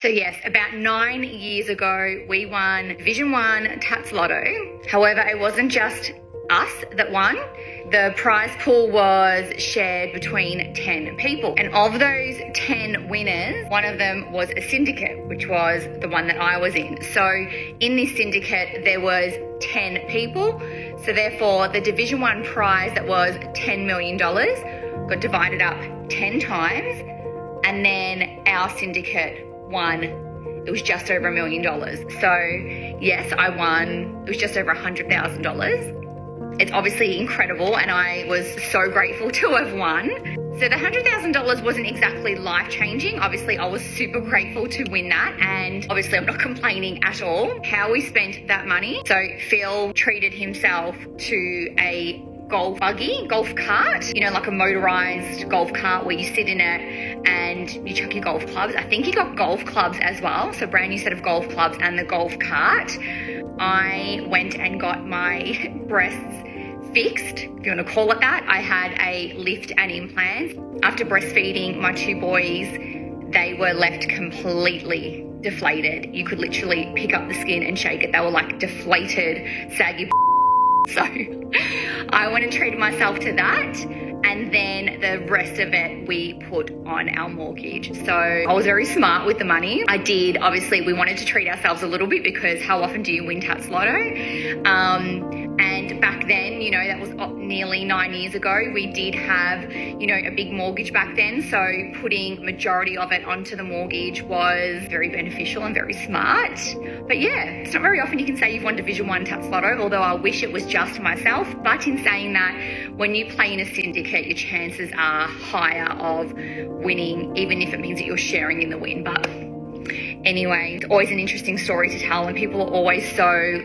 So yes, about 9 years ago, we won Division 1 Tats Lotto. However, it wasn't just us that won. The prize pool was shared between 10 people. And of those 10 winners, one of them was a syndicate, which was the one that I was in. So in this syndicate, there was 10 people. So therefore, the Division 1 prize that was $10 million got divided up 10 times. And then our syndicate won, it was just over $1 million. So yes, I won, it was just over $100,000. It's obviously incredible and I was so grateful to have won. So the $100,000 wasn't exactly life-changing. Obviously, I was super grateful to win that and obviously I'm not complaining at all. How we spent that money. So Phil treated himself to a golf cart, you know, like a motorized golf cart where you sit in it and you chuck your golf clubs. I think he got golf clubs as well, so brand new set of golf clubs and the golf cart. I went and got my breasts fixed, if you want to call it that. I had a lift and implants. After breastfeeding my 2 boys, they were left completely deflated. You could literally pick up the skin and shake it. They were like deflated, saggy. So I went and treated myself to that, and then the rest of it we put on our mortgage. So I was very smart with the money. I did, obviously we wanted to treat ourselves a little bit because how often do you win Tats Lotto? And back then, you know, that was nearly 9 years ago, we did have, you know, a big mortgage back then. So putting majority of it onto the mortgage was very beneficial and very smart. But yeah, it's not very often you can say you've won Division 1 Tats Lotto, although I wish it was just myself. But in saying that, when you play in a syndicate, your chances are higher of winning, even if it means that you're sharing in the win. But anyway, it's always an interesting story to tell, and people are always so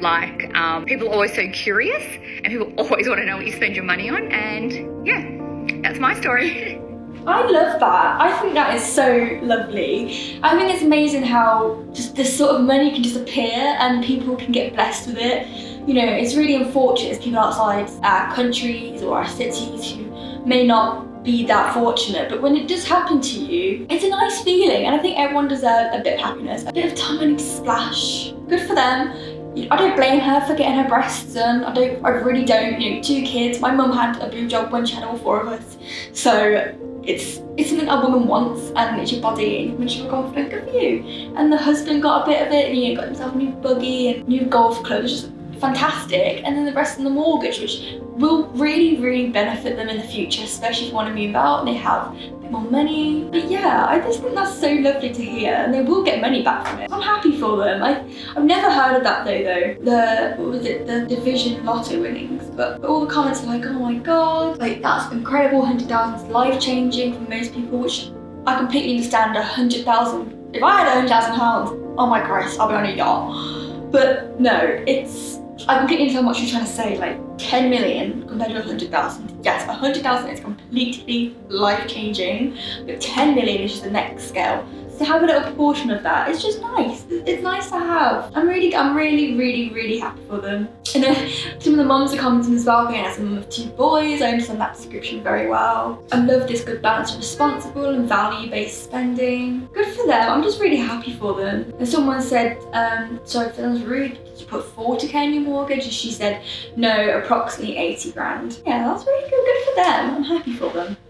people are always so curious, and people always want to know what you spend your money on. And yeah, that's my story. I love that. I think that is so lovely. I think it's amazing how just this sort of money can just appear and people can get blessed with it. You know, it's really unfortunate as people outside our countries or our cities who may not be that fortunate, but when it does happen to you, it's a nice feeling, and I think everyone deserves a bit of happiness, a bit of tiny splash. Good for them. I don't blame her for getting her breasts done. I really don't. You know, 2 kids. My mum had a boob job when she had all 4 of us. So it's something a woman wants, and it's your body, and when you feel confident, good for you. And the husband got a bit of it, and got himself a new buggy and new golf club. It's just fantastic. And then the rest of the mortgage, which will really, really benefit them in the future, especially if you want to move out and they have a bit more money. But yeah, I just think that's so lovely to hear, and they will get money back from it. I'm happy for them. I've never heard of that though. The Division Lotto winnings, but all the comments are like, oh my god, like that's incredible, 100,000 is life-changing for most people, which I completely understand. 100,000, if I had £100,000, oh my Christ, I'll be on a yacht. But no, I completely understand what you're trying to say, like 10 million compared to 100,000. Yes, 100,000 is completely life-changing, but 10 million is just the next scale. So have a little proportion of that. It's just nice. It's nice to have. I'm really, really happy for them. And then some of the mums are commenting as well, going as a mum of 2 boys. I understand that description very well. I love this good balance of responsible and value-based spending. Good for them. I'm just really happy for them. And someone said, sorry if that was rude, did you put 40k in your mortgage? And she said, no, approximately 80 grand. Yeah, that's really good. Good for them. I'm happy for them.